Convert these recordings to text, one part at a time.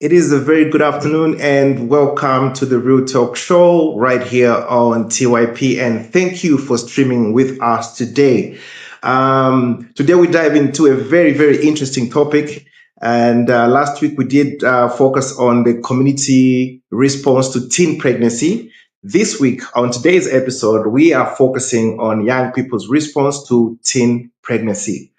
It is a very good afternoon and welcome to the Real Talk Show right here on TYP. And thank you for streaming with us today. Today we dive into a very, very interesting topic. And last week we did focus on the community response to teen pregnancy. This week, on today's episode, we are focusing on young people's response to teen pregnancy.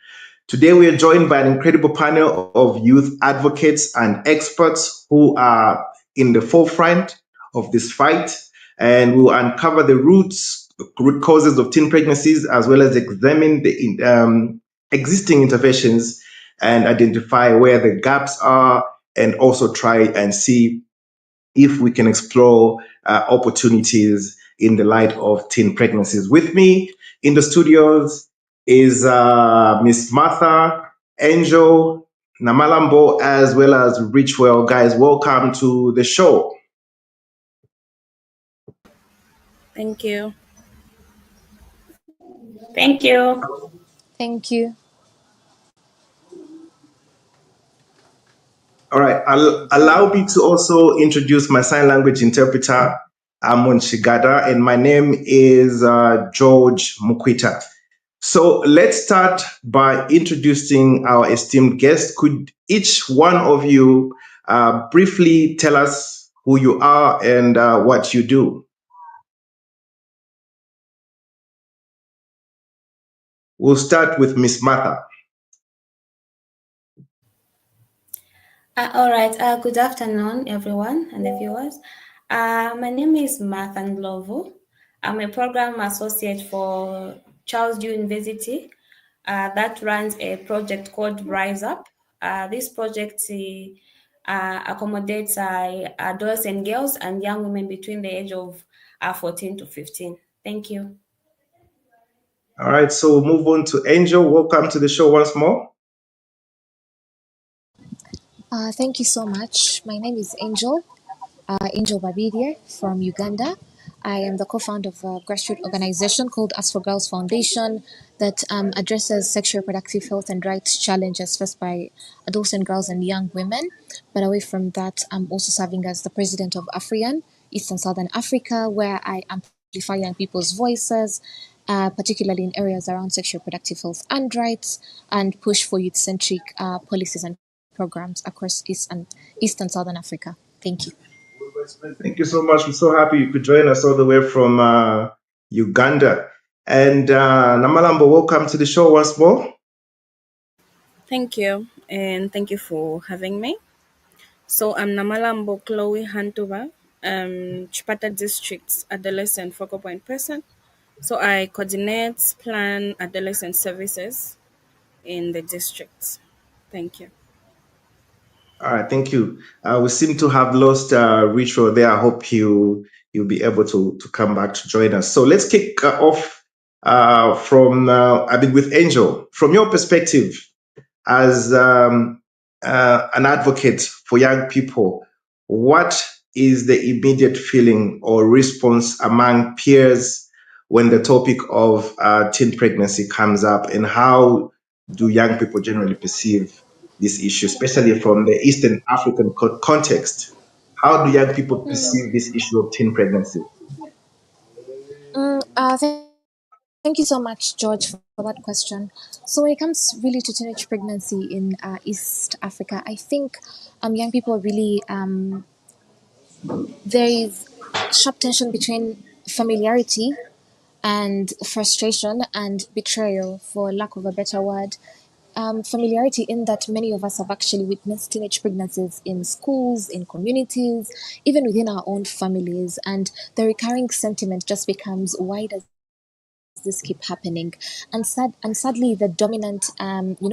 Today, we are joined by an incredible panel of youth advocates and experts who are in the forefront of this fight, and we will uncover the root causes of teen pregnancies, as well as examine the existing interventions and identify where the gaps are, and also try and see if we can explore opportunities in the light of teen pregnancies. With me in the studios is Miss Martha, Angel, Namalambo, as well as Richwell. Guys, welcome to the show. Thank you. Thank you. Thank you. All right, allow me to also introduce my sign language interpreter, Amon Shigada, and my name is George Mukwita. So let's start by introducing our esteemed guest. Could each one of you briefly tell us who you are and what you do? We'll start with Miss Martha. All right. Good afternoon, everyone and the viewers. My name is Martha Ndlovu. I'm a program associate for Charles D University that runs a project called Rise Up. This project accommodates adolescent girls and young women between the age of 14 to 15. Thank you. All right, so we'll move on to Angel. Welcome to the show once more. Thank you so much. My name is Angel, Angel Babidie from Uganda. I am the co-founder of a grassroots organization called Us for Girls Foundation that addresses sexual reproductive health and rights challenges faced by adolescent girls and young women. But away from that, I'm also serving as the president of AFRIAN, East and Southern Africa, where I amplify young people's voices, particularly in areas around sexual reproductive health and rights, and push for youth-centric policies and programs across East and Southern Africa. Thank you. Thank you so much. We're so happy you could join us all the way from Uganda. And Namalambo, welcome to the show once more. Thank you. And thank you for having me. So I'm Namalambo Chloe Hantuba, Chipata District's adolescent focal point person. So I coordinate, plan adolescent services in the district. Thank you. All right, thank you. We seem to have lost Richo there. I hope you'll be able to come back to join us. So let's kick off from a bit with Angel. From your perspective as an advocate for young people, what is the immediate feeling or response among peers when the topic of teen pregnancy comes up, and how do young people generally perceive this issue, especially from the Eastern African context? How do young people perceive this issue of teen pregnancy? Thank you so much, George, for that question. So when it comes really to teenage pregnancy in East Africa, I think young people really there is sharp tension between familiarity and frustration and betrayal, for lack of a better word. Familiarity in that many of us have actually witnessed teenage pregnancies in schools, in communities, even within our own families, and the recurring sentiment just becomes, why does this keep happening? And sadly, the dominant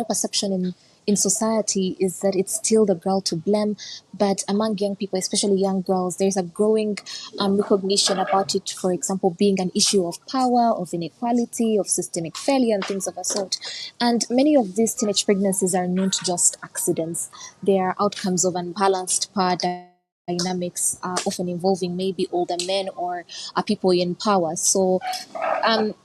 perception in society is that it's still the girl to blame. But among young people, especially young girls, there's a growing recognition about it, for example, being an issue of power, of inequality, of systemic failure, and things of that sort. And many of these teenage pregnancies are not just accidents. They are outcomes of unbalanced power dynamics are often involving maybe older men or people in power. So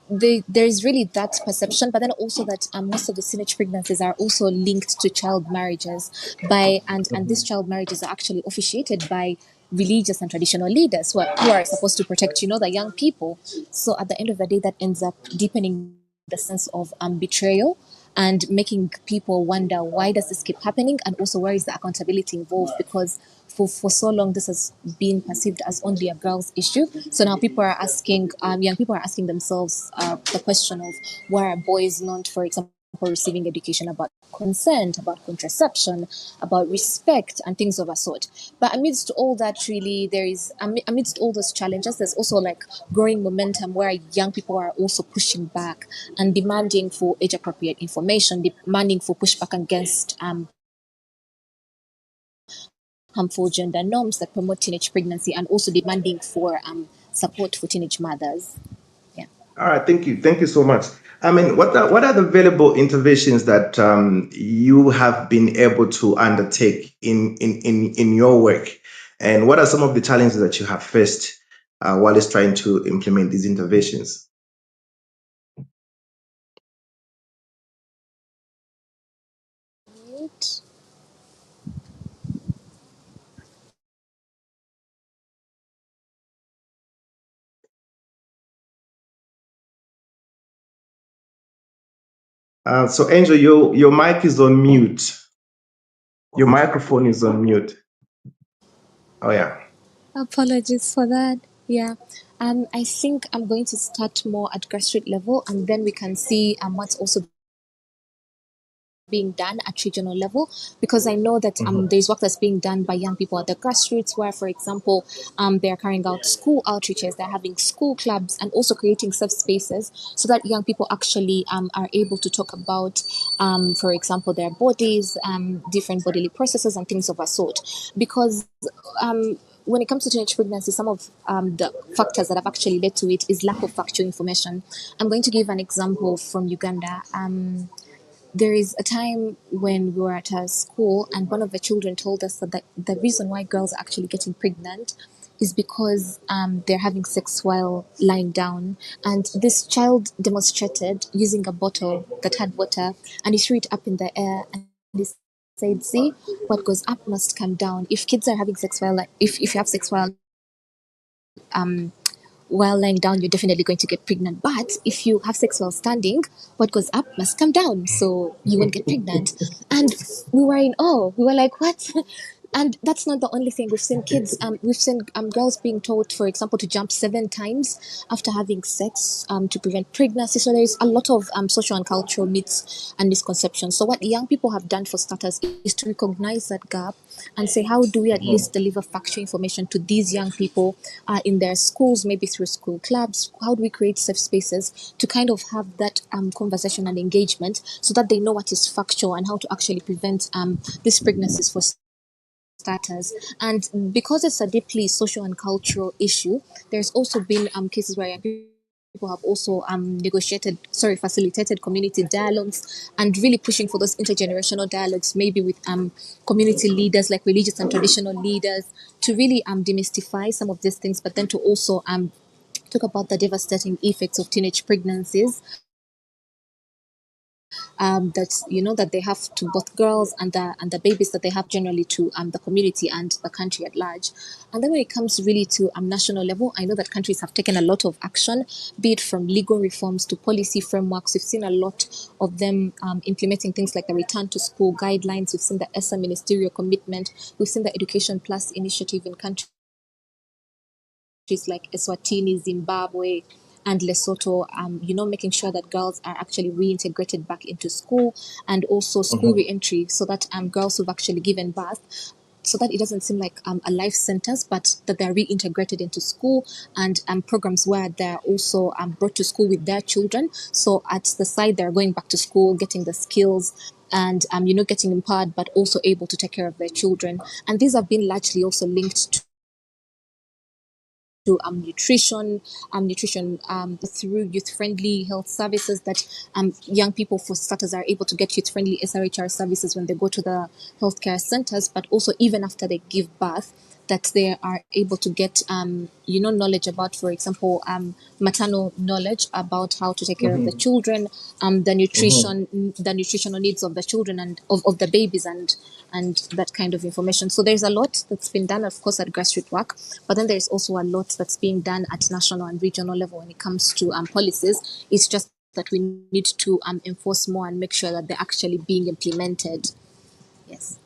there's really that perception, but then also that most of the teenage pregnancies are also linked to child marriages and these child marriages are actually officiated by religious and traditional leaders who are supposed to protect the young people. So at the end of the day, that ends up deepening the sense of betrayal and making people wonder, why does this keep happening, and also where is the accountability involved, because for so long this has been perceived as only a girl's issue. So now people are asking, young people are asking themselves the question of, why are boys not, for example, receiving education about consent, about contraception, about respect, and things of a sort. But amidst all that, really, amidst all those challenges, there's also like growing momentum where young people are also pushing back and demanding for age appropriate information, demanding for pushback against harmful gender norms that promote teenage pregnancy, and also demanding for support for teenage mothers. Yeah. All right, thank you so much. I mean, what are the available interventions that you have been able to undertake in your work, and what are some of the challenges that you have faced while it's trying to implement these interventions? Right. So, Angel, your mic is on mute. Your microphone is on mute. Oh yeah. Apologies for that. Yeah. I think I'm going to start more at grassroots level, and then we can see what's also being done at regional level, because I know that there's work that's being done by young people at the grassroots where, for example, they're carrying out school outreaches, they're having school clubs, and also creating safe spaces so that young people actually are able to talk about, for example, their bodies, different bodily processes, and things of a sort. Because when it comes to teenage pregnancy, some of the factors that have actually led to it is lack of factual information. I'm going to give an example from Uganda. There is a time when we were at a school, and one of the children told us that the reason why girls are actually getting pregnant is because they're having sex while lying down. And this child demonstrated using a bottle that had water, and he threw it up in the air, and he said, "See, what goes up must come down. If kids are having sex while, if you have sex while lying down, you're definitely going to get pregnant. But if you have sex while standing, what goes up must come down, so you won't get pregnant." And we were in awe. We were like, "What?" And that's not the only thing. We've seen girls being told, for example, to jump 7 times after having sex to prevent pregnancy. So there's a lot of social and cultural myths and misconceptions. So what young people have done, for starters, is to recognize that gap and say, how do we at least deliver factual information to these young people in their schools, maybe through school clubs? How do we create safe spaces to kind of have that conversation and engagement so that they know what is factual and how to actually prevent these pregnancies, for starters? And because it's a deeply social and cultural issue, there's also been cases where young people have also facilitated community dialogues and really pushing for those intergenerational dialogues, maybe with community leaders like religious and traditional leaders, to really demystify some of these things, but then to also talk about the devastating effects of teenage pregnancies that they have to both girls and the babies that they have generally, to the community and the country at large. And then when it comes really to national level, I know that countries have taken a lot of action, be it from legal reforms to policy frameworks. We've seen a lot of them implementing things like the return to school guidelines. We've seen the ESSA ministerial commitment. We've seen the Education Plus initiative in countries like Eswatini, Zimbabwe, and Lesotho, making sure that girls are actually reintegrated back into school, and also school reentry, so that girls who've actually given birth, so that it doesn't seem like a life sentence, but that they're reintegrated into school, and programs where they're also brought to school with their children. So at the side, they're going back to school, getting the skills, and getting empowered, but also able to take care of their children. And these have been largely also linked to nutrition through youth-friendly health services, that young people, for starters, are able to get youth-friendly SRHR services when they go to the healthcare centers, but also even after they give birth, that they are able to get, knowledge about, for example, maternal knowledge about how to take care of the children, the nutritional needs of the children and of the babies, and that kind of information. So there's a lot that's been done, of course, at grassroots work, but then there's also a lot that's being done at national and regional level when it comes to policies. It's just that we need to enforce more and make sure that they're actually being implemented. Yes.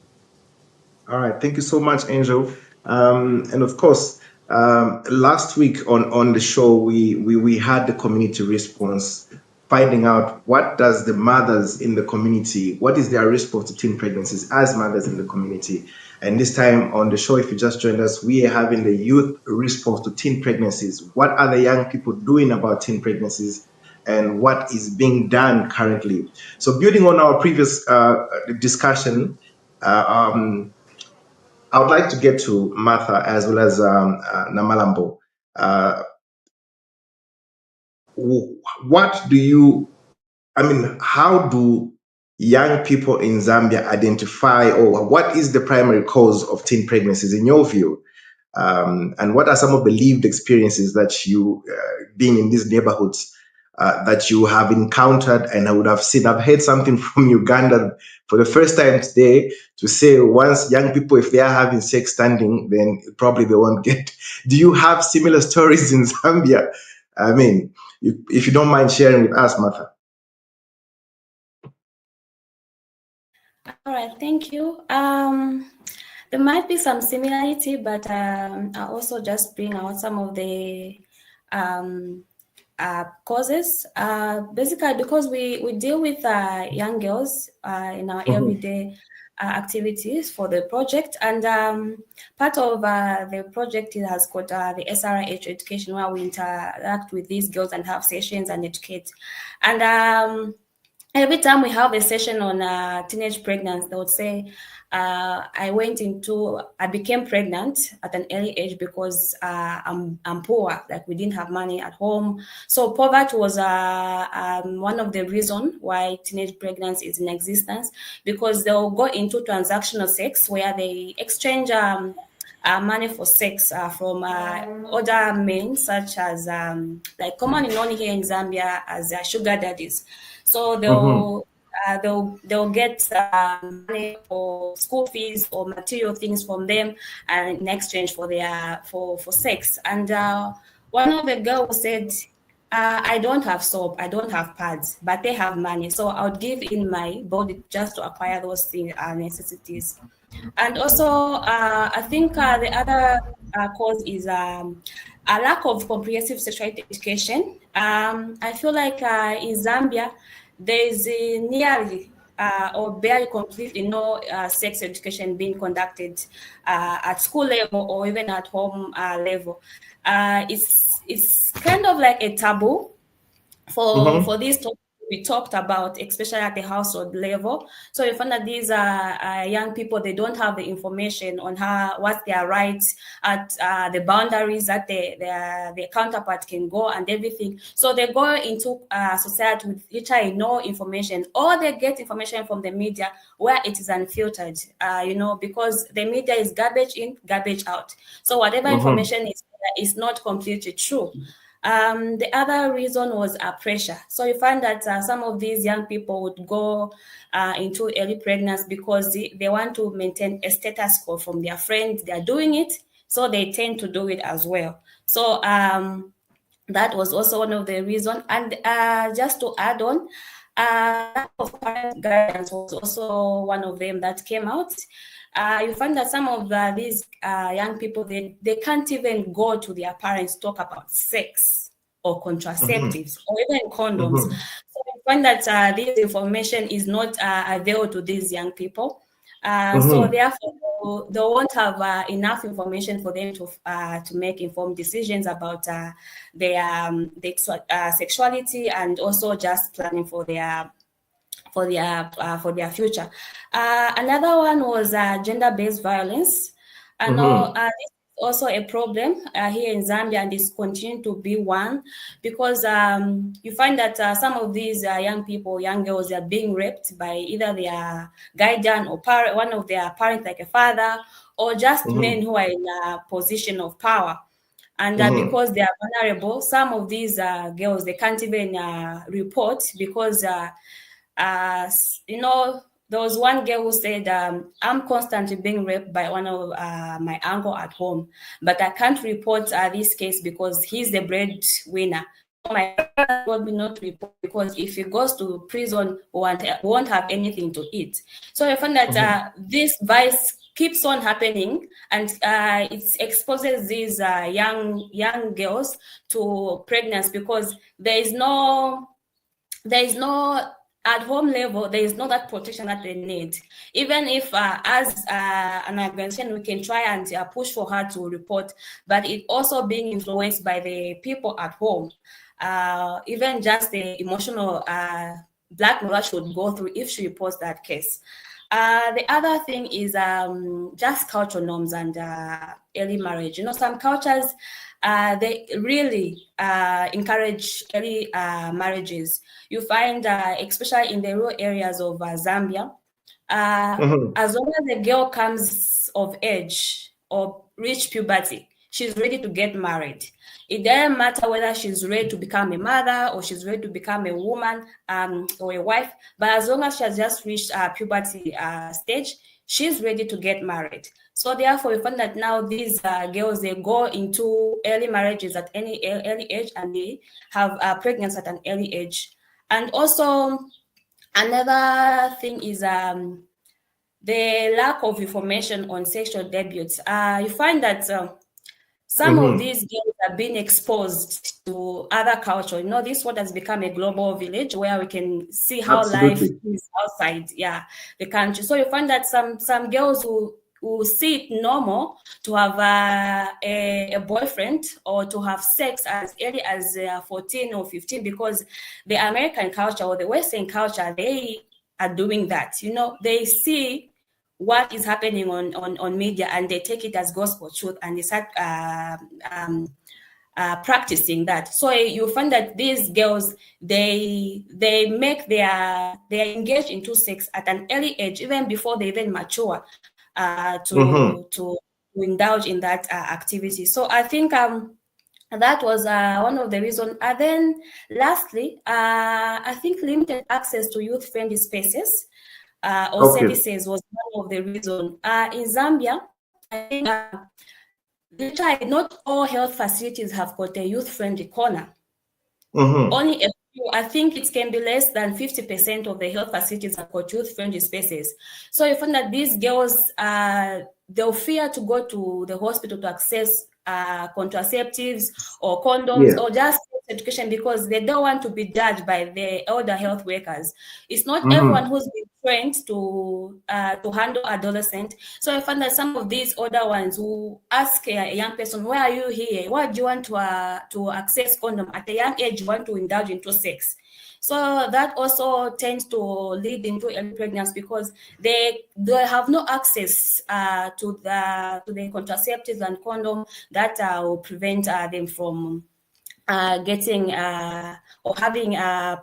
All right, thank you so much, Angel. And of course, last week on the show, we had the community response, finding out what does the mothers in the community, what is their response to teen pregnancies as mothers in the community. And this time on the show, if you just joined us, we are having the youth response to teen pregnancies. What are the young people doing about teen pregnancies? And what is being done currently? So, building on our previous discussion, I would like to get to Martha as well as Namalambo. What do you, how do young people in Zambia identify, or what is the primary cause of teen pregnancies in your view? And what are some of the lived experiences that you, being in these neighborhoods, that you have encountered and I would have seen? I've heard something from Uganda for the first time today to say once young people, if they are having sex standing, then probably they won't get. Do you have similar stories in Zambia? I mean, if you don't mind sharing with us, Martha. All right, thank you. There might be some similarity, but I also just bring out some of the causes. Basically, because we deal with young girls in our everyday activities for the project, and part of the project has got the SRH education, where we interact with these girls and have sessions and educate. And every time we have a session on teenage pregnancy, they would say, I became pregnant at an early age because I'm poor, like we didn't have money at home. So poverty was one of the reasons why teenage pregnancy is in existence, because they'll go into transactional sex where they exchange money for sex from other men, such as like commonly known here in Zambia as sugar daddies. So they'll get money for school fees or material things from them, and in exchange for their for sex. And one of the girls said, I don't have soap, I don't have pads, but they have money, so I would give in my body just to acquire those things, necessities. And also, I think the other cause is a lack of comprehensive sexuality education. I feel like in Zambia, there is nearly or barely completely no sex education being conducted at school level or even at home level. It's kind of like a taboo for these topics we talked about, especially at the household level. So you find that these young people, they don't have the information on what's their rights, at the boundaries that their counterpart can go and everything. So they go into society with literally no information, or they get information from the media where it is unfiltered, because the media is garbage in, garbage out. So whatever information is not completely true. The other reason was pressure. So you find that some of these young people would go into early pregnancy because they want to maintain a status quo from their friends. They are doing it, so they tend to do it as well. So that was also one of the reasons. And just to add on, lack of parent guidance was also one of them that came out. You find that some of these young people, they can't even go to their parents to talk about sex or contraceptives or even condoms. So you find that this information is not available to these young people. So therefore, they won't have enough information for them to make informed decisions about their sexuality, and also just planning for their future. Another one was gender-based violence. I know this is also a problem here in Zambia, and is continuing to be one, because you find that some of these young girls, are being raped by either their guardian or one of their parents, like a father, or just Mm-hmm. men who are in a position of power. And Mm-hmm. because they are vulnerable, some of these girls, they can't even report because, there was one girl who said, I'm constantly being raped by one of my uncle at home, but I can't report this case because he's the breadwinner. My parents told me not to report because if he goes to prison, won't have anything to eat. So I found that this vice keeps on happening, and it exposes these young girls to pregnancy because there is no at home level, there is not that protection that they need. Even if as an organization we can try and push for her to report, but it also being influenced by the people at home. Even just the emotional blackmail should go through if she reports that case. The other thing is just cultural norms and early marriage. Some cultures, they really encourage early marriages. You find, especially in the rural areas of Zambia, as long as the girl comes of age or reach puberty, she's ready to get married. It doesn't matter whether she's ready to become a mother or she's ready to become a woman or a wife, but as long as she has just reached puberty stage, she's ready to get married. So therefore, we find that now these girls, they go into early marriages at any early age, and they have pregnancy at an early age. And also, another thing is the lack of information on sexual debuts. You find that some of these girls are being exposed to other culture. This what has become a global village where we can see how life is outside, the country. So you find that some girls who see it normal to have a boyfriend or to have sex as early as 14 or 15, because the American culture or the Western culture, they are doing that. They see what is happening on media and they take it as gospel truth and they start practicing that. So you find that these girls, they engage into sex at an early age, even before they even mature, to indulge in that activity. So I think that was one of the reasons. And then lastly, I think limited access to youth-friendly spaces or services was one of the reasons. In Zambia, I think not all health facilities have got a youth-friendly corner. Only a few. I think it can be less than 50% of the health facilities have got youth-friendly spaces. So you find that these girls, they'll fear to go to the hospital to access contraceptives or condoms or just education because they don't want to be judged by the elder health workers. It's not everyone who's been trained to handle adolescent. So I find that some of these older ones who ask a young person, "Why are you here? Why do you want to access condom at a young age? You want to indulge into sex?" So that also tends to lead into early pregnancy because they have no access to the contraceptives and condom that will prevent them from getting or having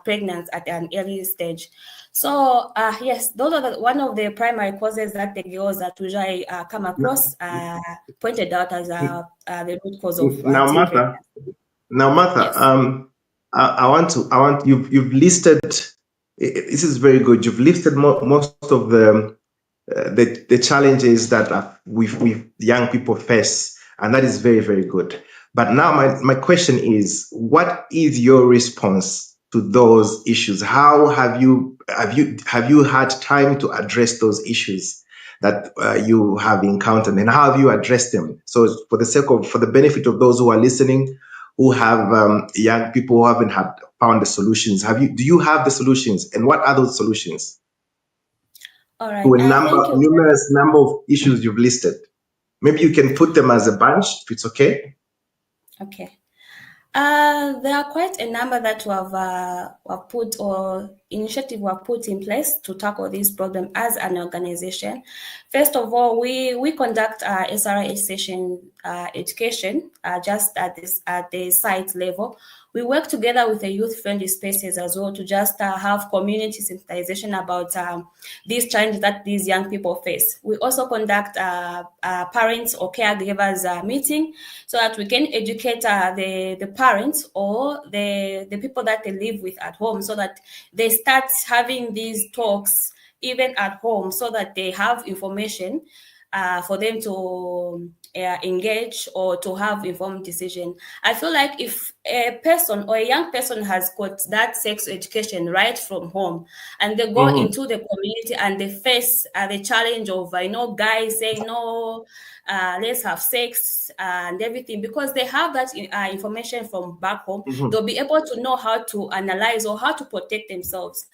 pregnancy at an early stage. So yes, those are one of the primary causes that the girls that usually come across pointed out as the root cause of teen pregnancy. Now, Martha, Yes. you've listed, this is very good. You've listed most of the challenges that we young people face, and that is very, very good. But now my question is, what is your response to those issues? How have you had time to address those issues that you have encountered, and how have you addressed them? So for the benefit of those who are listening, who have young people who haven't found the solutions, do you have the solutions, and what are those solutions All to right. a Thank you. numerous number of issues you've listed? Maybe you can put them as a bunch, if it's okay. Okay. There are quite a number that we have put or initiative were put in place to tackle this problem as an organization. First of all, we conduct SRH session education just at the site level. We work together with the youth-friendly spaces as well to just have community sensitization about these challenges that these young people face. We also conduct parents or caregivers meeting so that we can educate the parents or the people that they live with at home so that they start having these talks even at home so that they have information for them to engage or to have informed decision. I feel like if a person or a young person has got that sex education right from home and they go Mm-hmm. into the community and they face the challenge of, guys saying, no, let's have sex and everything, because they have that information from back home, Mm-hmm. they'll be able to know how to analyze or how to protect themselves.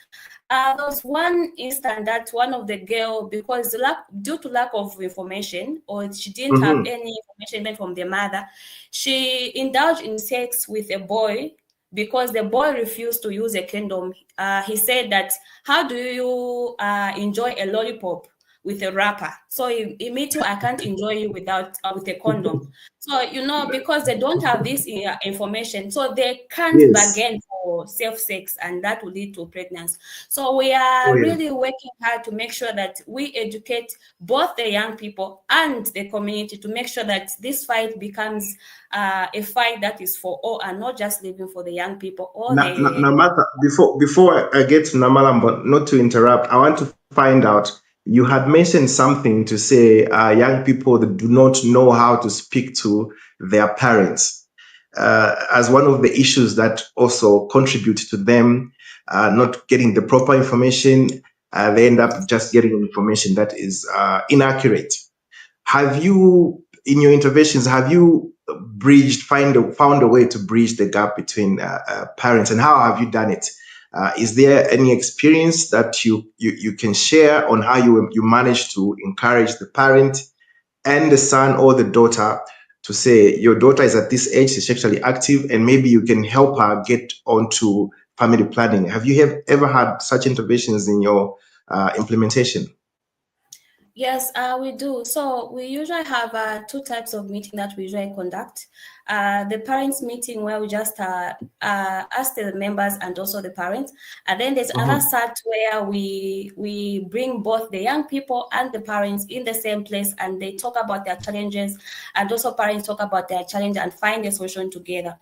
There was one instant that one of the girl, because due to lack of information, or she didn't have Mm-hmm. any information even from the mother, she indulged in sex with a boy because the boy refused to use a condom. He said that, how do you enjoy a lollipop with a wrapper? So me too, I can't enjoy you without with a condom. So, because they don't have this information, so they can't Yes. bargain for safe sex, and that will lead to pregnancy. So we Oh are yeah. really working hard to make sure that we educate both the young people and the community to make sure that this fight becomes a fight that is for all and not just living for the young people or the. Martha, before I get to Namalambo, not to interrupt, I want to find out. You had mentioned something to say young people that do not know how to speak to their parents as one of the issues that also contribute to them not getting the proper information. They end up just getting information that is inaccurate. Have you, in your interventions, have you found a way to bridge the gap between parents, and how have you done it? Is there any experience that you can share on how you managed to encourage the parent and the son or the daughter to say your daughter is at this age, she's sexually active, and maybe you can help her get onto family planning? Have you ever had such interventions in your implementation? Yes, we do. So we usually have two types of meeting that we usually conduct. The parents meeting where we just ask the members and also the parents, and then there's another Mhm. set where we bring both the young people and the parents in the same place, and they talk about their challenges, and also parents talk about their challenge and find a solution together.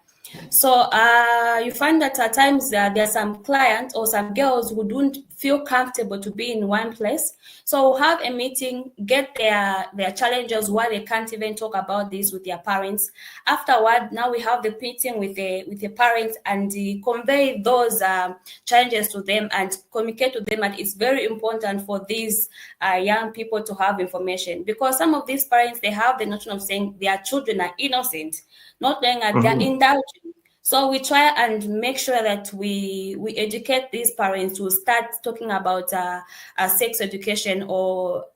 So you find that at times there are some clients or some girls who don't feel comfortable to be in one place. So we'll have a meeting, get their challenges why they can't even talk about this with their parents. Afterward, now we have the meeting with the parents and convey those challenges to them and communicate to them. And it's very important for these young people to have information, because some of these parents, they have the notion of saying their children are innocent, not knowing that they're Mhm. indulging. So we try and make sure that we educate these parents to start talking about sex education or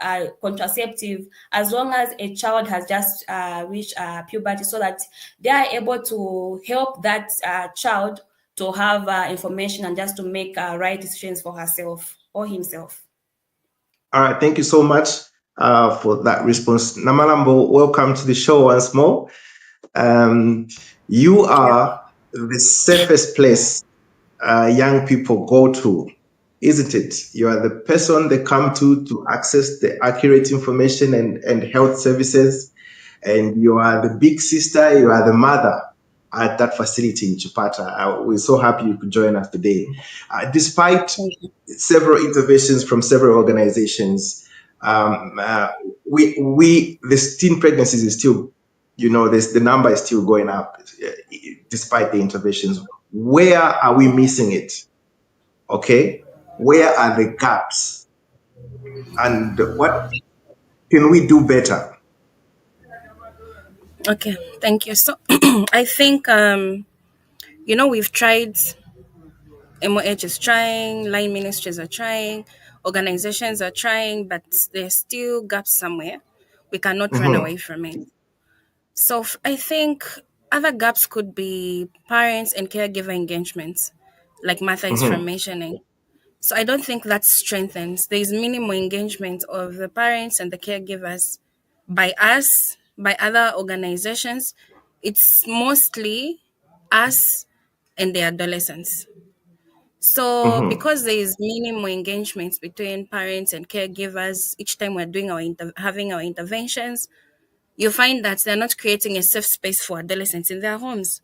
contraceptive as long as a child has just reached puberty, so that they are able to help that child to have information and just to make right decisions for herself or himself. All right, thank you so much for that response. Namalambo, welcome to the show once more. Um, you Thank you. are the safest place young people go to, isn't it? You are the person they come to access the accurate information and health services, and you are the big sister, you are the mother at that facility in Chupata. We're so happy you could join us today. Despite Thank you. several interventions from several organizations, um, uh, the teen pregnancies is still, the number is still going up despite the interventions. Where are we missing it? Okay, where are the gaps, and what can we do better? Okay, thank you. So I think we've tried. MOH is trying, line ministries are trying, organizations are trying, but there's still gaps somewhere. We cannot run Mhm. away from it. So I think other gaps could be parents and caregiver engagements, like Martha is from Mhm. mentioning. So I don't think that strengthens. There is minimal engagement of the parents and the caregivers by us, by other organizations. It's mostly us and the adolescents. So Mm-hmm. because there is minimal engagement between parents and caregivers each time we're doing having our interventions, you find that they're not creating a safe space for adolescents in their homes.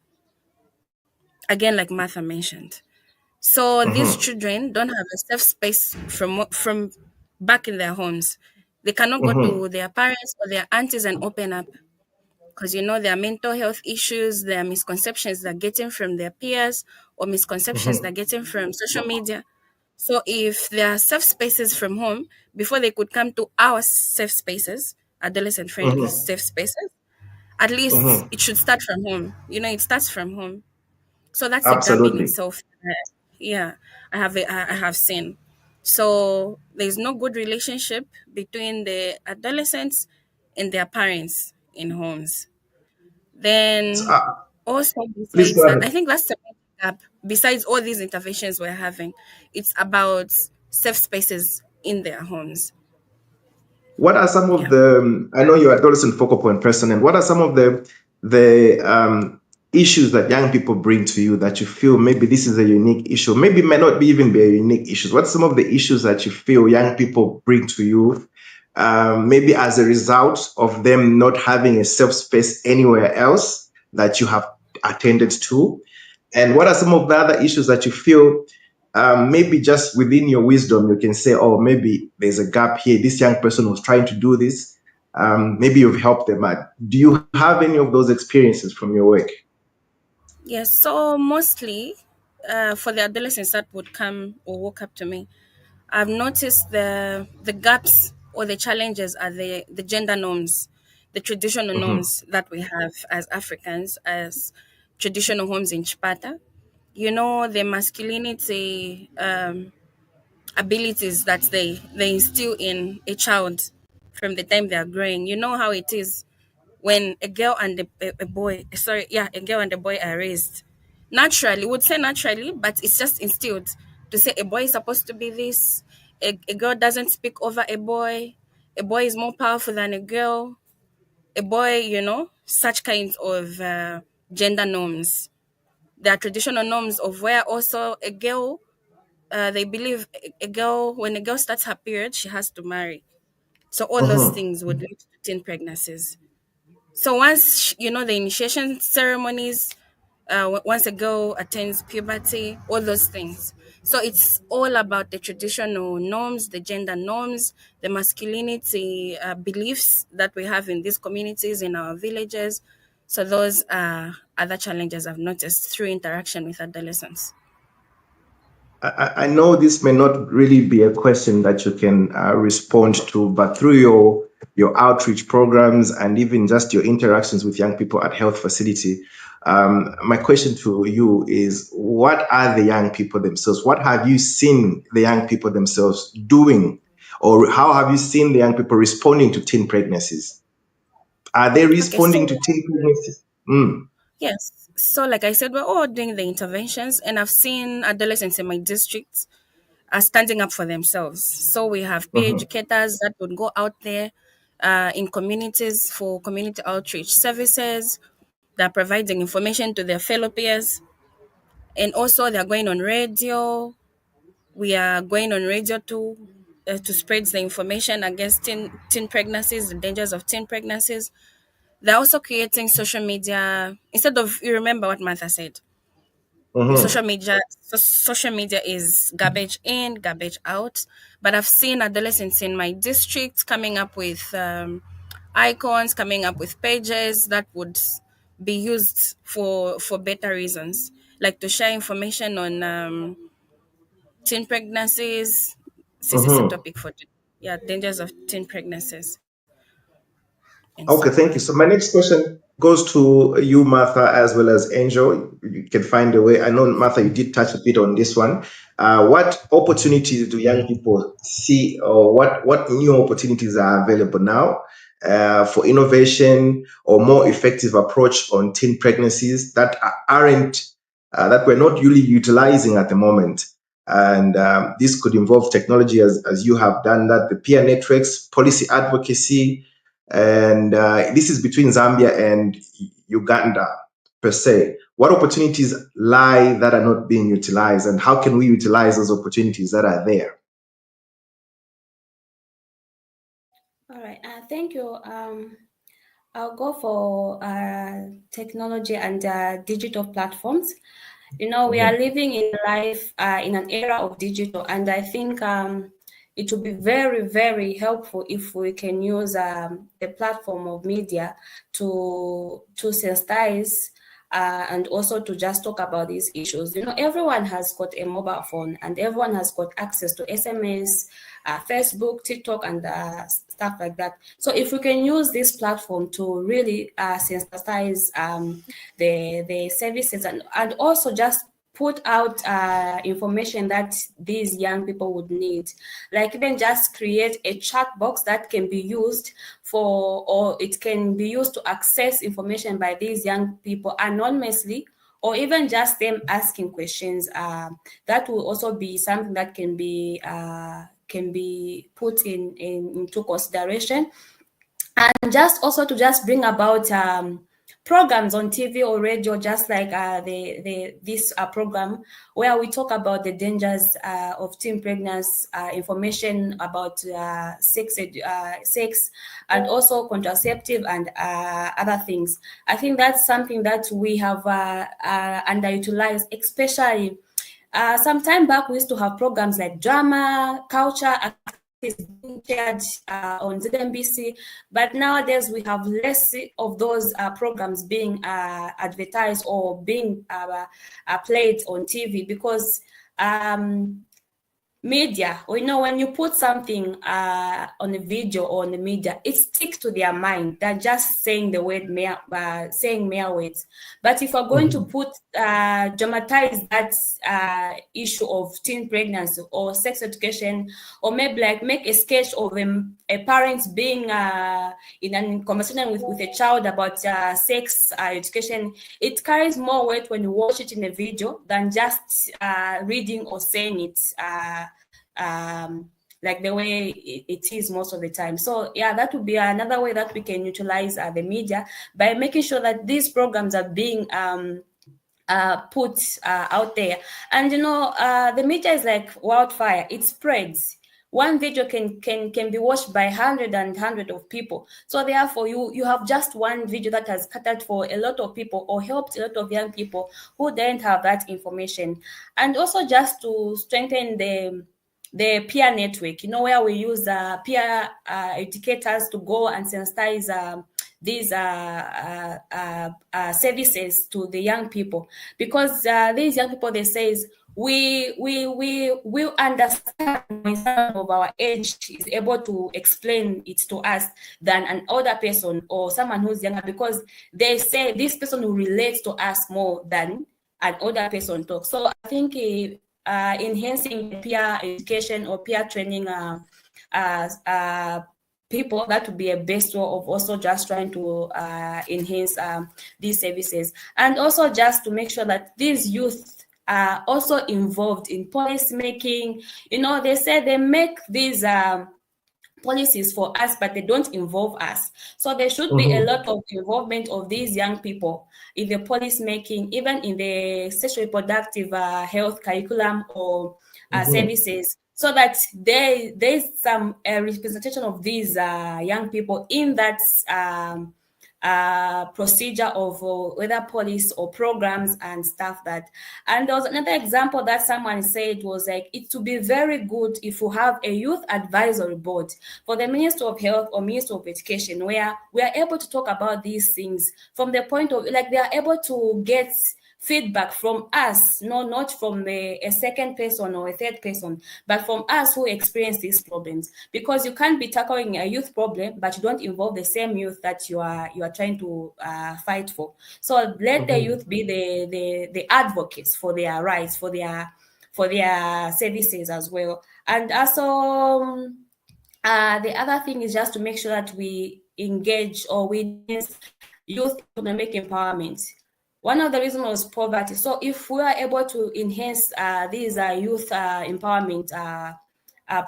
Again, like Martha mentioned. So these Mm-hmm. children don't have a safe space from back in their homes. They cannot go Mm-hmm. to their parents or their aunties and open up because there are mental health issues, there are misconceptions they're getting from their peers or misconceptions they're Mm-hmm. getting from social media. So if there are safe spaces from home, before they could come to our safe spaces, adolescent friendly Mm-hmm. safe spaces, at least Mm-hmm. it should start from home. It starts from home. So that's a gap in Absolutely. itself. Yeah, I have seen. So there's no good relationship between the adolescents and their parents in homes. So, Then also please besides go that, I ahead. think that's the main gap. Besides all these interventions we're having, it's about safe spaces in their homes. What are some of Yeah. the? I know you're adolescent focal point person, and what are some of the issues that young people bring to you that you feel maybe this is a unique issue? Maybe it may not be even be a unique issue. What's some of the issues that you feel young people bring to you? Maybe as a result of them not having a safe space anywhere else that you have attended to, and what are some of the other issues that you feel maybe just within your wisdom, you can say, oh, maybe there's a gap here. This young person was trying to do this. Maybe you've helped them out. Do you have any of those experiences from your work? Yes. So mostly, for the adolescents that would come or walk up to me, I've noticed the gaps or the challenges are the gender norms, the traditional Mm-hmm. norms that we have as Africans, as traditional homes in Chipata. The masculinity abilities that they instill in a child from the time they are growing. You know how it is when a girl and a boy, sorry, yeah, a girl and a boy are raised naturally, would say naturally, but it's just instilled to say a boy is supposed to be this, a girl doesn't speak over a boy is more powerful than a girl, a boy, such kinds of gender norms. There are traditional norms of where also a girl, they believe a girl, when a girl starts her period, she has to marry. So all those Mm-hmm. things would lead to teen pregnancies. So once the initiation ceremonies, once a girl attains puberty, all those things. So it's all about the traditional norms, the gender norms, the masculinity beliefs that we have in these communities, in our villages. So those are other challenges I've noticed through interaction with adolescents. I know this may not really be a question that you can respond to, but through your outreach programs and even just your interactions with young people at health facility, my question to you is: what are the young people themselves? What have you seen the young people themselves doing, or how have you seen the young people responding to teen pregnancies? Are they Okay, so responding to teen pregnancies? Mm. yes. So like I said, we're all doing the interventions, and I've seen adolescents in my district are standing up for themselves. So we have peer Mm-hmm. educators that would go out there in communities for community outreach services. They're providing information to their fellow peers, and also they're going on radio. We are going on radio to spread the information against teen pregnancies, the dangers of teen pregnancies. They're also creating social media instead of, you remember what Martha said, Mm-hmm. social media is garbage in, garbage out. But I've seen adolescents in my district coming up with icons, coming up with pages that would be used for better reasons, like to share information on teen pregnancies. This is a Mm-hmm. topic for today. Yeah, dangers of teen pregnancies and Okay, so thank you. on. So my next question goes to you, Martha, as well as Angel. You can find a way. I know, Martha, you did touch a bit on this one. What opportunities do young people see, or what new opportunities are available now for innovation or more effective approach on teen pregnancies that aren't that we're not really utilizing at the moment? And this could involve technology, as you have done that, the peer networks, policy advocacy, and this is between Zambia and Uganda per se. What opportunities lie that are not being utilized, and how can we utilize those opportunities that are there? All right. Thank you. I'll go for technology and digital platforms. We are living in life in an era of digital, and I think it will be very, very helpful if we can use the platform of media to sensitize and also to just talk about these issues. Everyone has got a mobile phone, and everyone has got access to SMS, Facebook, TikTok, and stuff like that. So if we can use this platform to really sensitize the services and also just put out information that these young people would need, like even just create a chat box that can be used or it can be used to access information by these young people anonymously, or even just them asking questions. That will also be something that can be put into consideration. And just also to just bring about programs on TV or radio, just like this program where we talk about the dangers of teen pregnancy, information about sex, and also contraceptive and other things. I think that's something that we have underutilized, especially some time back. We used to have programs like drama, culture, is being shared on ZNBC, but nowadays we have less of those programs being advertised or being played on TV because media, when you put something on a video or on the media, it sticks to their mind. They're just saying the word saying mere words. But if we're going to put dramatize that issue of teen pregnancy or sex education, or maybe like make a sketch of a parent being in a conversation with a child about sex education, it carries more weight when you watch it in a video than just reading or saying it like the way it is most of the time. So yeah, that would be another way that we can utilize the media, by making sure that these programs are being put out there. And the media is like wildfire. It spreads. One video can be watched by hundred of people. So therefore, you have just one video that has catered for a lot of people or helped a lot of young people who didn't have that information. And also just to strengthen the peer network, where we use peer educators to go and sensitize these services to the young people, because these young people, they say we will understand when someone of our age is able to explain it to us than an older person or someone who's younger, because they say this person will relate to us more than an older person talks. So I think enhancing peer education or peer training people, that would be a best way of also just trying to enhance these services. And also just to make sure that these youth are also involved in policy making. They say they make these policies for us, but they don't involve us. So there should be a lot of involvement of these young people in the policy making, even in the sexual reproductive health curriculum or services, so that there's some representation of these young people in that procedure of whether police or programs and stuff that. And there was another example that someone said was like, it would be very good if we have a youth advisory board for the Ministry of Health or Ministry of Education, where we are able to talk about these things from the point of, like, they are able to get feedback from us, not from a second person or a third person, but from us who experience these problems. Because you can't be tackling a youth problem, but you don't involve the same youth that you are trying to fight for. So let the youth be the advocates for their rights, for their services as well. And also, the other thing is just to make sure that we engage or we youth economic empowerment. one of the reasons was poverty. So if we are able to enhance these youth empowerment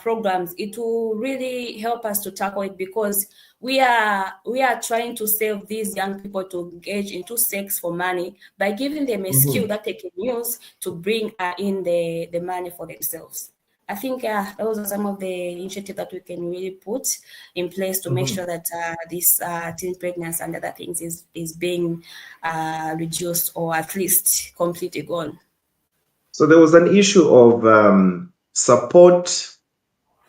programs, it will really help us to tackle it, because we are trying to save these young people to engage into sex for money by giving them a skill that they can use to bring in the money for themselves. I think those are some of the initiatives that we can really put in place to make sure that this teen pregnancy and other things is being reduced, or at least completely gone. So there was an issue of support,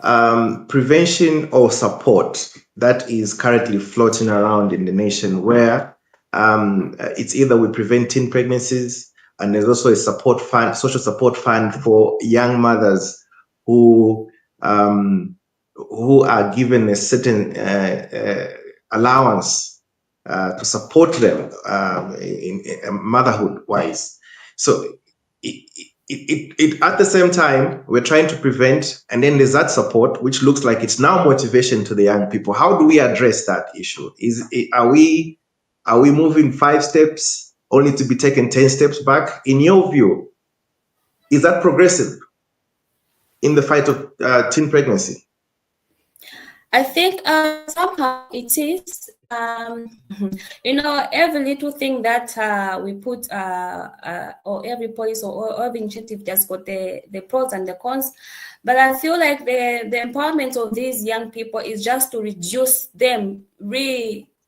prevention or support that is currently floating around in the nation, where it's either we prevent teen pregnancies, and there's also a support fund, social support fund for young mothers who are given a certain allowance to support them in motherhood wise. So at the same time, we're trying to prevent, and then there's that support, which looks like it's now motivation to the young people. How do we address that issue? Are we moving 5 steps only to be taken 10 steps back? In your view, is that progressive in the fight of teen pregnancy? I think somehow it is. Every little thing that we put, or every policy or every initiative just got the pros and the cons. But I feel like the empowerment of these young people is just to reduce them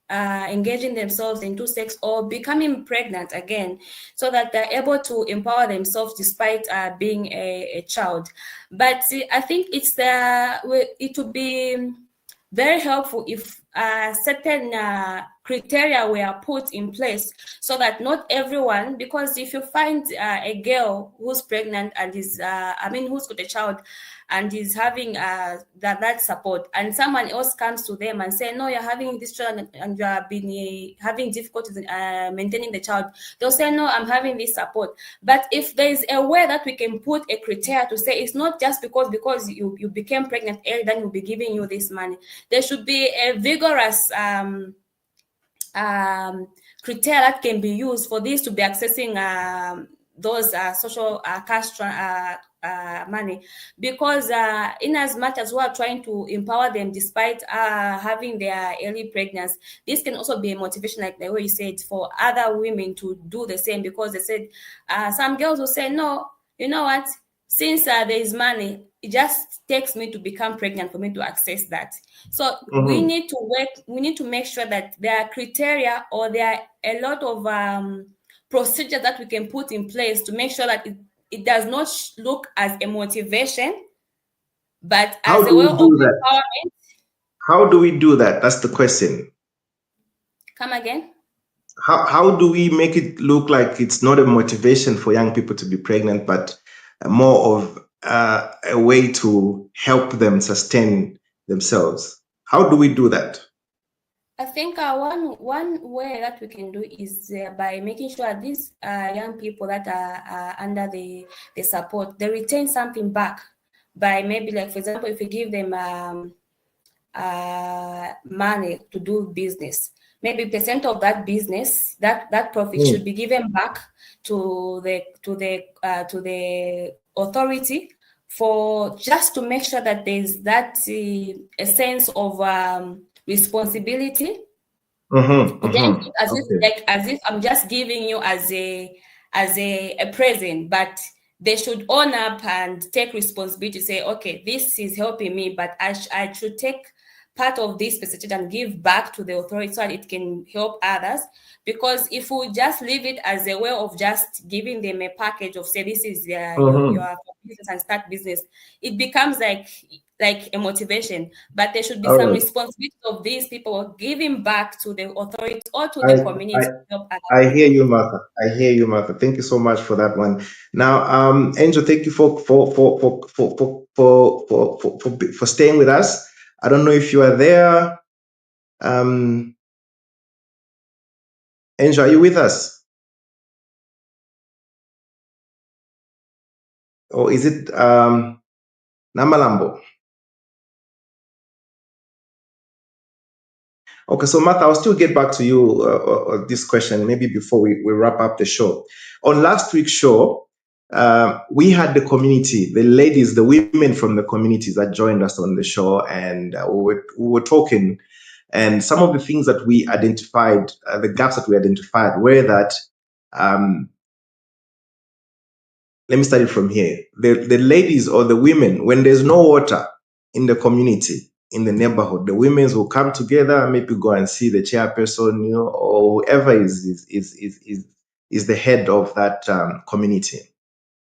engaging themselves into sex or becoming pregnant again, so that they're able to empower themselves despite being a child. But I think it would be very helpful if certain criteria were put in place, so that not everyone, because if you find a girl who's pregnant and who's got a child and is having that support, and someone else comes to them and say, no, you're having this child and you have been having difficulties maintaining the child, they'll say, no, I'm having this support. But if there is a way that we can put a criteria to say it's not just because you became pregnant early, then we'll be giving you this money. There should be a vigorous criteria that can be used for this to be accessing those social cash money, because in as much as we are trying to empower them despite having their early pregnancy, this can also be a motivation, like the way you said, for other women to do the same, because they said some girls will say, no, you know what, since there is money, it just takes me to become pregnant for me to access that. So we need to work, we need to make sure that there are criteria, or there are a lot of procedures that we can put in place to make sure that it does not look as a motivation, but as a way of empowerment. How do we do that? That's the question. Come again? How do we make it look like it's not a motivation for young people to be pregnant, but more of a way to help them sustain themselves? How do we do that? I think one way that we can do is by making sure these young people that are under the support, they retain something back, by maybe, like, for example, if we give them money to do business, maybe percent of that business, that profit should be given back to the authority, for just to make sure that there's that a sense of responsibility. Then as if I'm just giving you as a present, but they should own up and take responsibility, say, okay, this is helping me, but I should take part of this percentage and give back to the authority so that it can help others. Because if we just leave it as a way of just giving them a package of, say, this is your business and start business, it becomes like a motivation. But there should be some responsibility of these people giving back to the authorities or to the community to help others. I hear you, Martha. Thank you so much for that one. Now, Angel, thank you for staying with us. I don't know if you are there. Angel, are you with us? Or is it Namalambo? Okay, so Martha, I'll still get back to you this question maybe before we wrap up the show. On last week's show, we had the community, the ladies, the women from the communities that joined us on the show, and we were talking. And some of the things that we identified, the gaps that we identified, were that, let me start it from here. The ladies or the women, when there's no water in the community, in the neighborhood, the women will come together, maybe go and see the chairperson, or whoever is the head of that community.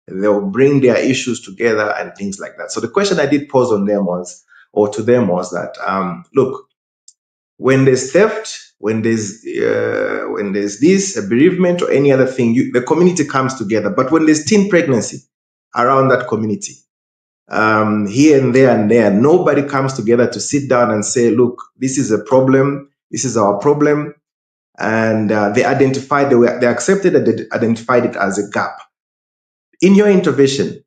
They'll bring their issues together and things like that. So the question I did pose on them was, or to them was that, look, when there's theft, when there's this, a bereavement or any other thing, the community comes together. But when there's teen pregnancy around that community, here and there, nobody comes together to sit down and say, look, this is a problem, this is our problem. And they accepted that they identified it as a gap. In your intervention,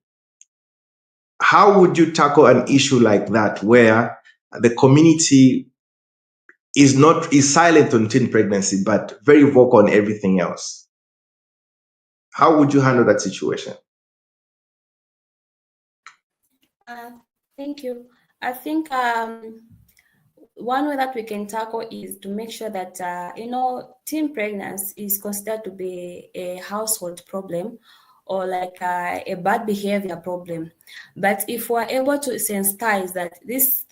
how would you tackle an issue like that where the community is silent on teen pregnancy, but very vocal on everything else? How would you handle that situation? Thank you. I think one way that we can tackle is to make sure that, teen pregnancy is considered to be a household problem or like a bad behavior problem. But if we're able to sensitize that this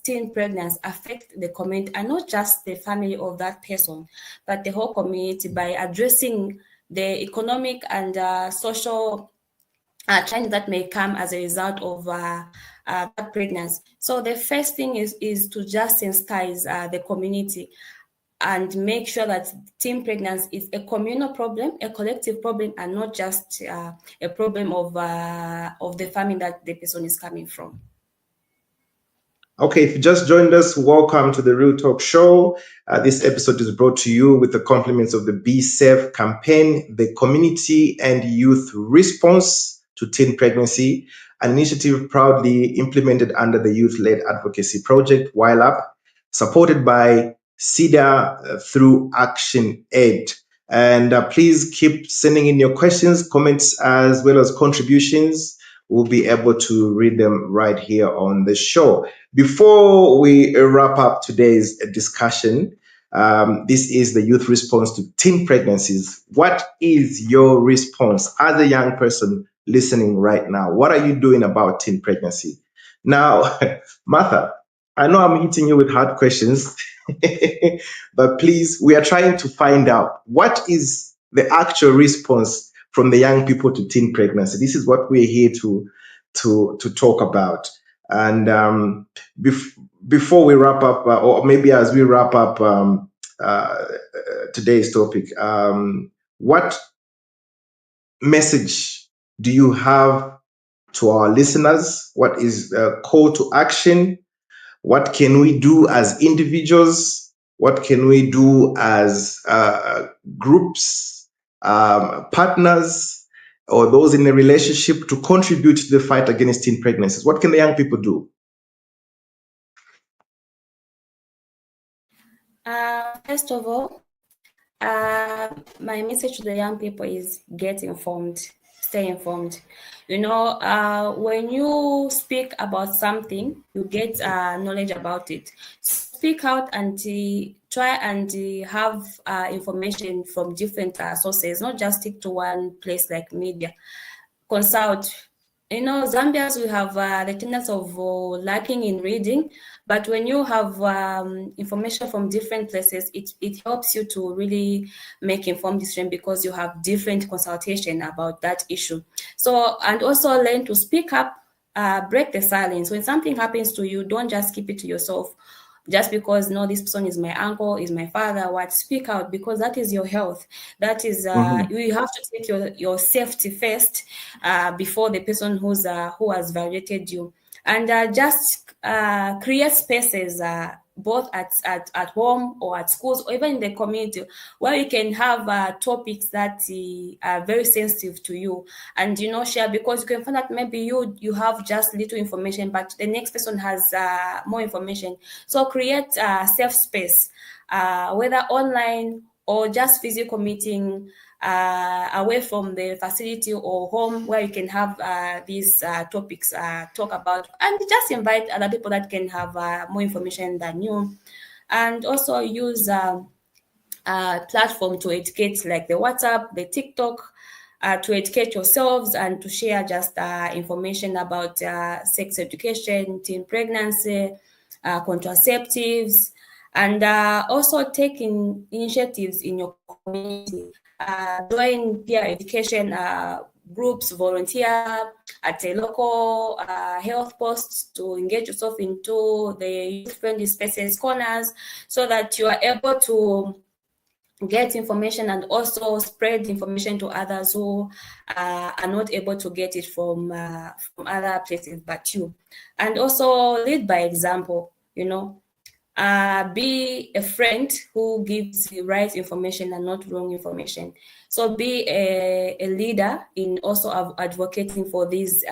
teen pregnancy affect the community and not just the family of that person, but the whole community by addressing the economic and social change that may come as a result of that pregnancy. So the first thing is to just sensitize the community and make sure that teen pregnancy is a communal problem, a collective problem, and not just a problem of the family that the person is coming from. Okay, if you just joined us, welcome to the Real Talk Show. This episode is brought to you with the compliments of the Be Safe campaign, the community and youth response to teen pregnancy, an initiative proudly implemented under the youth-led advocacy project, While Up, supported by CEDA through Action Aid. And please keep sending in your questions, comments, as well as contributions. We'll be able to read them right here on the show. Before we wrap up today's discussion, this is the youth response to teen pregnancies. What is your response as a young person listening right now? What are you doing about teen pregnancy? Now, Martha, I know I'm hitting you with hard questions, but please, we are trying to find out what is the actual response from the young people to teen pregnancy. This is what we're here to talk about. And before we wrap up, or maybe as we wrap up today's topic, what message do you have to our listeners? What is a call to action? What can we do as individuals? What can we do as groups, partners, or those in a relationship to contribute to the fight against teen pregnancies? What can the young people do? First of all, my message to the young people is get informed, stay informed. When you speak about something, you get knowledge about it. Speak out and try and have information from different sources, not just stick to one place like media. Consult. Zambians, we have the tendency of lacking in reading, but when you have information from different places, it helps you to really make informed decision because you have different consultation about that issue. So, and also learn to speak up, break the silence. When something happens to you, don't just keep it to yourself. Just because this person is my uncle, is my father, speak out, because that is your health. That is you have to take your safety first before the person who has violated you, and just create spaces both at home or at schools or even in the community where you can have topics that are very sensitive to you, and share, because you can find that maybe you have just little information but the next person has more information. So create a safe space whether online or just physical meeting away from the facility or home, where you can have these topics talk about, and just invite other people that can have more information than you, and also use platform to educate, like the WhatsApp, the TikTok, to educate yourselves and to share just information about sex education, teen pregnancy, contraceptives, and also taking initiatives in your community. Join peer education groups, volunteer at a local health post to engage yourself into the youth-friendly spaces, corners, so that you are able to get information and also spread information to others who are not able to get it from other places but you. And also lead by example, you know. Be a friend who gives the right information and not wrong information. So be a leader in also advocating for these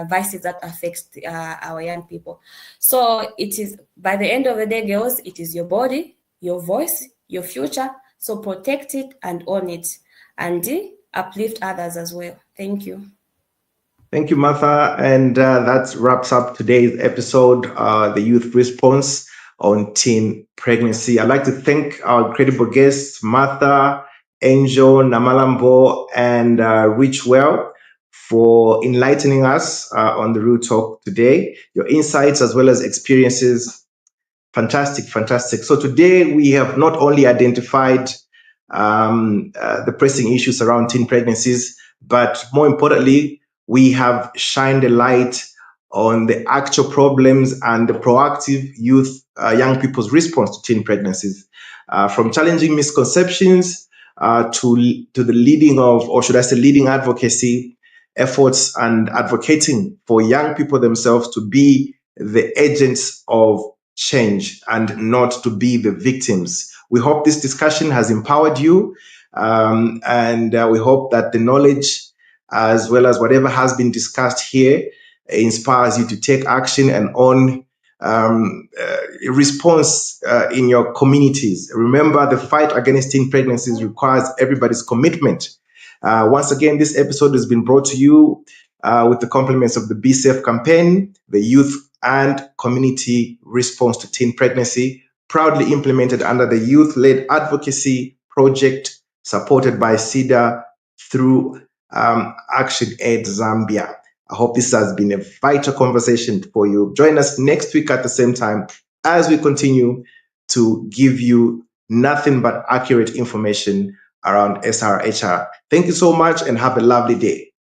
vices that affect our young people. So it is, by the end of the day, girls, it is your body, your voice, your future. So protect it and own it, and uplift others as well. Thank you. Thank you, Martha. And that wraps up today's episode, the youth response on teen pregnancy. I'd like to thank our incredible guests, Martha, Angel, Namalambo, and Richwell, for enlightening us on the Real Talk today. Your insights as well as experiences, fantastic, fantastic. So today we have not only identified the pressing issues around teen pregnancies, but more importantly, we have shined a light on the actual problems and the proactive young people's response to teen pregnancies, from challenging misconceptions to the leading of, or should I say, leading advocacy efforts and advocating for young people themselves to be the agents of change and not to be the victims. We hope this discussion has empowered you, and we hope that the knowledge, as well as whatever has been discussed here, inspires you to take action and own response in your communities. Remember, the fight against teen pregnancies requires everybody's commitment. Once again, this episode has been brought to you with the compliments of the Be Safe campaign, the Youth and Community Response to Teen Pregnancy, proudly implemented under the Youth-Led Advocacy Project, supported by CEDA through Action Aid Zambia. I hope this has been a vital conversation for you. Join us next week at the same time as we continue to give you nothing but accurate information around SRHR. Thank you so much and have a lovely day.